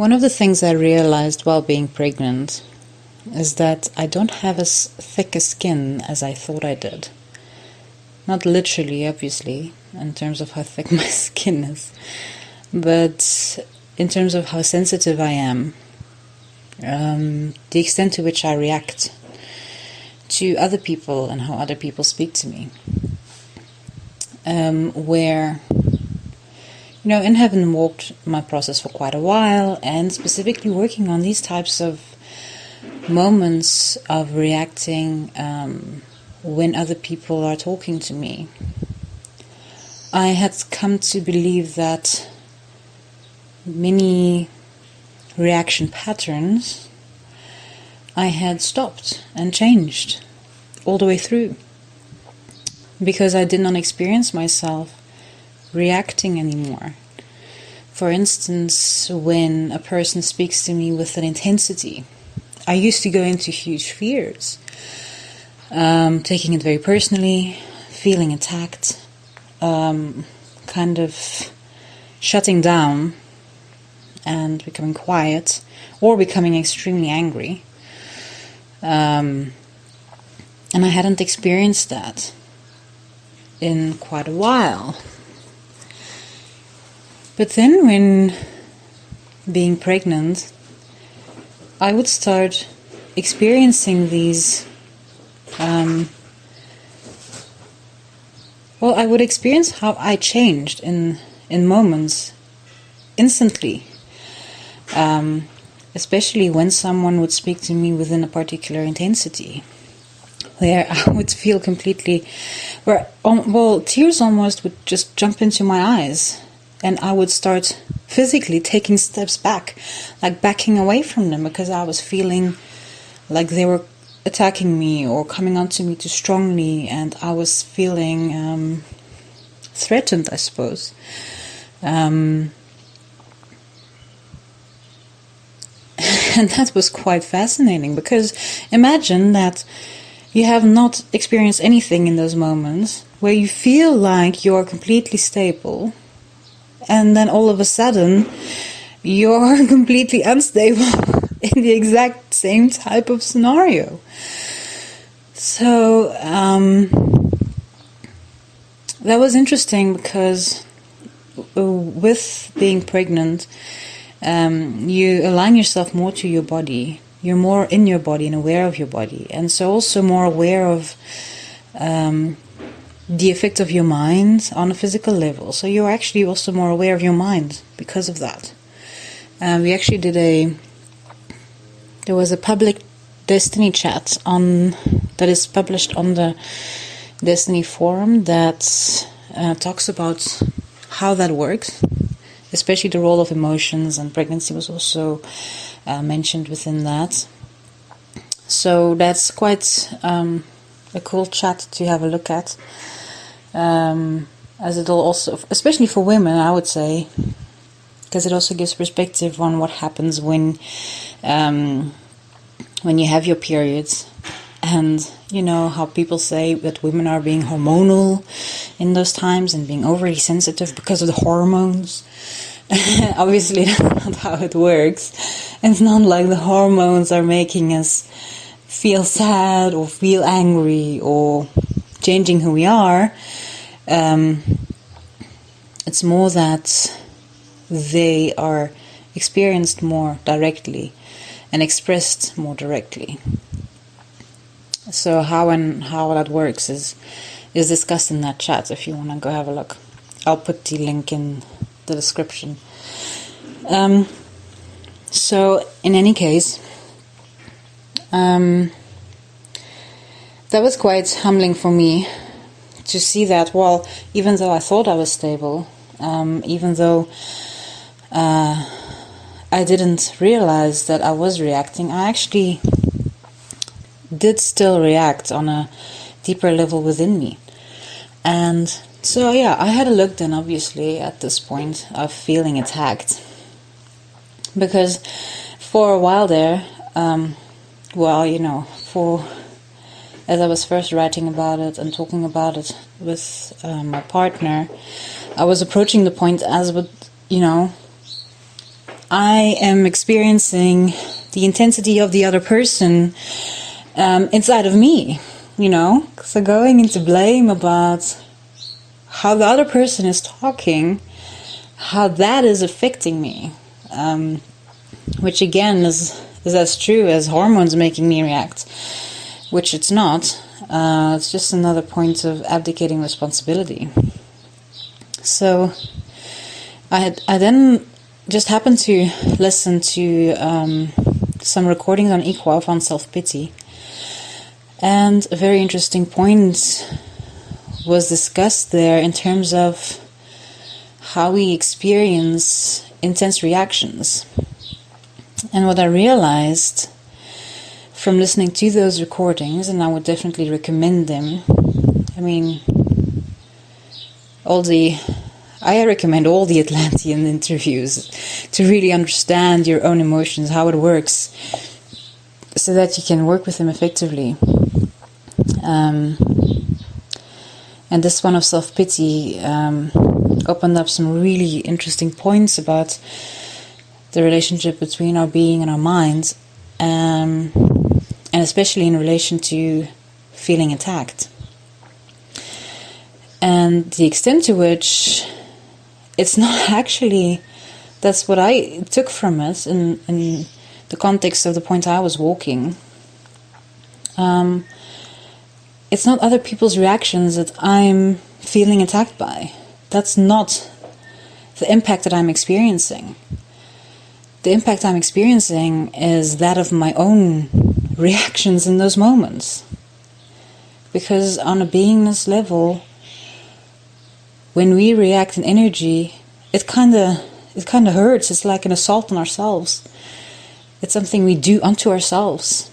One of the things I realized while being pregnant is that I don't have as thick a skin as I thought I did. Not literally, obviously, in terms of how thick my skin is, but in terms of how sensitive I am, the extent to which I react to other people and how other people speak to me. Where, in having walked my process for quite a while and specifically working on these types of moments of reacting when other people are talking to me, I had come to believe that many reaction patterns I had stopped and changed all the way through, because I did not experience myself reacting anymore. For instance, when a person speaks to me with an intensity, I used to go into huge fears, taking it very personally, feeling attacked, kind of shutting down and becoming quiet, or becoming extremely angry. And I hadn't experienced that in quite a while. But then when being pregnant, I would start experiencing these, I would experience how I changed in moments, instantly. Especially when someone would speak to me within a particular intensity, where I would feel completely, tears almost would just jump into my eyes, and I would start physically taking steps back, like backing away from them, because I was feeling like they were attacking me or coming onto me too strongly, and I was feeling threatened, I suppose. And that was quite fascinating, because imagine that you have not experienced anything in those moments where you feel like you're completely stable, and then all of a sudden you're completely unstable in the exact same type of scenario. So that was interesting, because with being pregnant, you align yourself more to your body. You're more in your body and aware of your body, and so also more aware of the effect of your mind on a physical level. So you're actually also more aware of your mind because of that. We actually there was a public Destiny chat that is published on the Destiny forum that talks about how that works, especially the role of emotions, and pregnancy was also mentioned within that. So that's quite a cool chat to have a look at, as it'll also, especially for women, I would say, because it also gives perspective on what happens when you have your periods. And how people say that women are being hormonal in those times and being overly sensitive because of the hormones. Obviously, that's not how it works. It's not like the hormones are making us feel sad or feel angry or changing who we are. It's more that they are experienced more directly and expressed more directly. So how that works is discussed in that chat. If you want to go have a look, I'll put the link in the description. So in any case, that was quite humbling for me to see that, even though I thought I was stable, even though I didn't realize that I was reacting, I actually did still react on a deeper level within me. And so I had a look then, obviously, at this point of feeling attacked, because for a while there, as I was first writing about it and talking about it with my partner, I was approaching the point as would, I am experiencing the intensity of the other person inside of me, you know? So going into blame about how the other person is talking, how that is affecting me, which again is as true as hormones making me react, which it's not. It's just another point of abdicating responsibility. So I then just happened to listen to some recordings on Equof on self-pity, and a very interesting point was discussed there in terms of how we experience intense reactions. And what I realized from listening to those recordings, and I would definitely recommend them, I mean, I recommend all the Atlantean interviews to really understand your own emotions, how it works, so that you can work with them effectively. And this one of self-pity opened up some really interesting points about the relationship between our being and our mind, and especially in relation to feeling attacked. And the extent to which it's not actually, that's what I took from it in the context of the point I was walking. It's not other people's reactions that I'm feeling attacked by. That's not the impact that I'm experiencing. The impact I'm experiencing is that of my own reactions in those moments. Because on a beingness level, when we react in energy, it kind of hurts. It's like an assault on ourselves. It's something we do unto ourselves.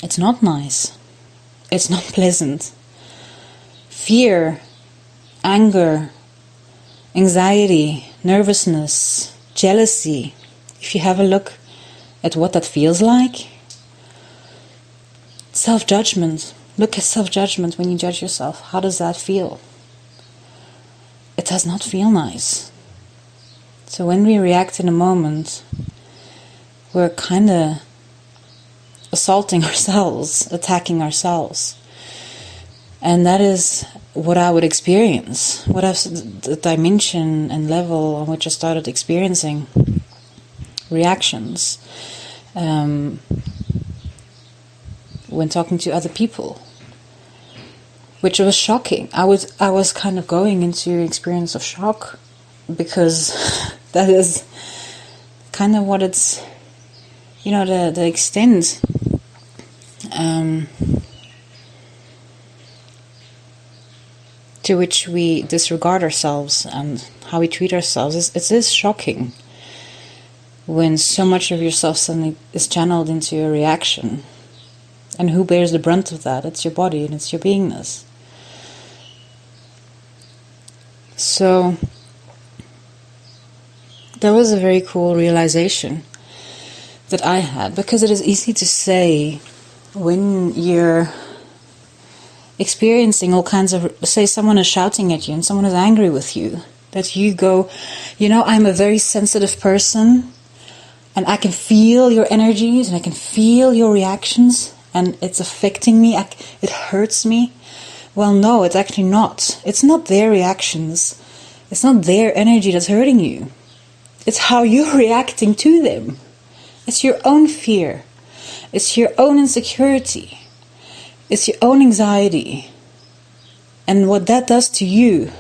It's not nice. It's not pleasant. Fear, anger, anxiety, nervousness, jealousy. If you have a look at what that feels like, self-judgment. Look at self-judgment when you judge yourself. How does that feel? It does not feel nice. So when we react in a moment, we're kind of assaulting ourselves, attacking ourselves. And that is what I would experience. The dimension and level on which I started experiencing reactions when talking to other people, which was shocking. I was kind of going into an experience of shock, because that is kind of what it's, you know, the extent to which we disregard ourselves and how we treat ourselves. It is shocking when so much of yourself suddenly is channeled into a reaction. And who bears the brunt of that? It's your body and it's your beingness. So there was a very cool realization that I had, because it is easy to say when you're experiencing all kinds of, say someone is shouting at you and someone is angry with you, that you go, you know, I'm a very sensitive person and I can feel your energies and I can feel your reactions and it's affecting me, it hurts me. Well, no, it's actually not. It's not their reactions. It's not their energy that's hurting you. It's how you're reacting to them. It's your own fear. It's your own insecurity. It's your own anxiety. And what that does to you,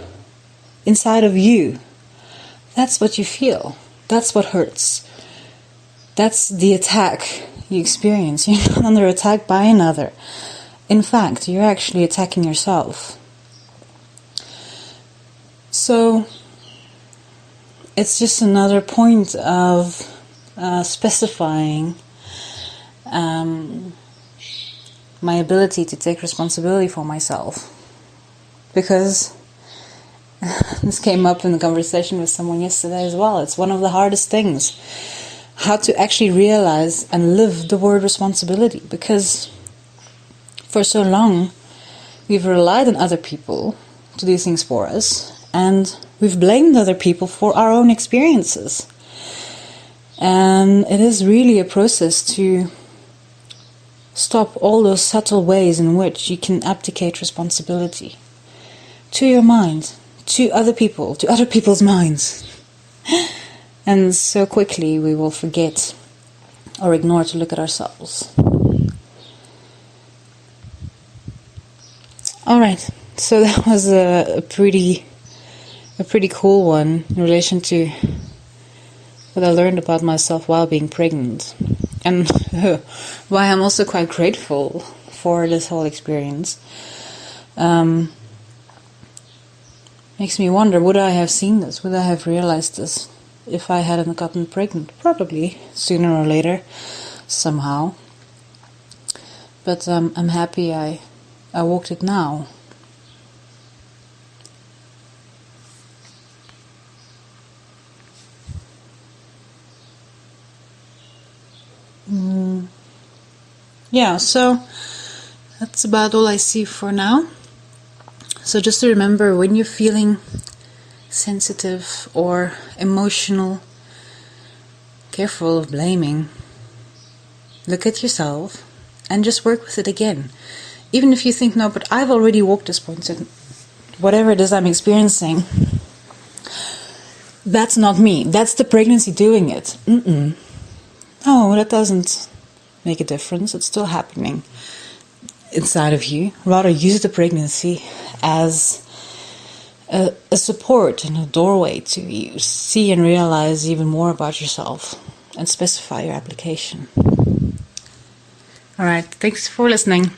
inside of you, that's what you feel. That's what hurts. That's the attack you experience. You're not under attack by another. In fact, you're actually attacking yourself. So, it's just another point of specifying my ability to take responsibility for myself. Because this came up in the conversation with someone yesterday as well. It's one of the hardest things. How to actually realize and live the word responsibility. Because for so long, we've relied on other people to do things for us. And we've blamed other people for our own experiences. And it is really a process to stop all those subtle ways in which you can abdicate responsibility to your mind, to other people, to other people's minds. And so quickly we will forget or ignore to look at ourselves. Alright, so that was a pretty cool one in relation to what I learned about myself while being pregnant. And why I'm also quite grateful for this whole experience. Makes me wonder, would I have seen this? Would I have realized this if I hadn't gotten pregnant? Probably, sooner or later, somehow. But I'm happy I walked it now. Yeah, so that's about all I see for now. So just to remember, when you're feeling sensitive or emotional, careful of blaming, look at yourself and just work with it again. Even if you think, no, but I've already walked this point, and whatever it is I'm experiencing, that's not me. That's the pregnancy doing it. No, that doesn't make a difference. It's still happening inside of you. Rather use the pregnancy as a support and a doorway to you see and realize even more about yourself and specify your application. Alright, thanks for listening.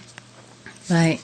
Bye.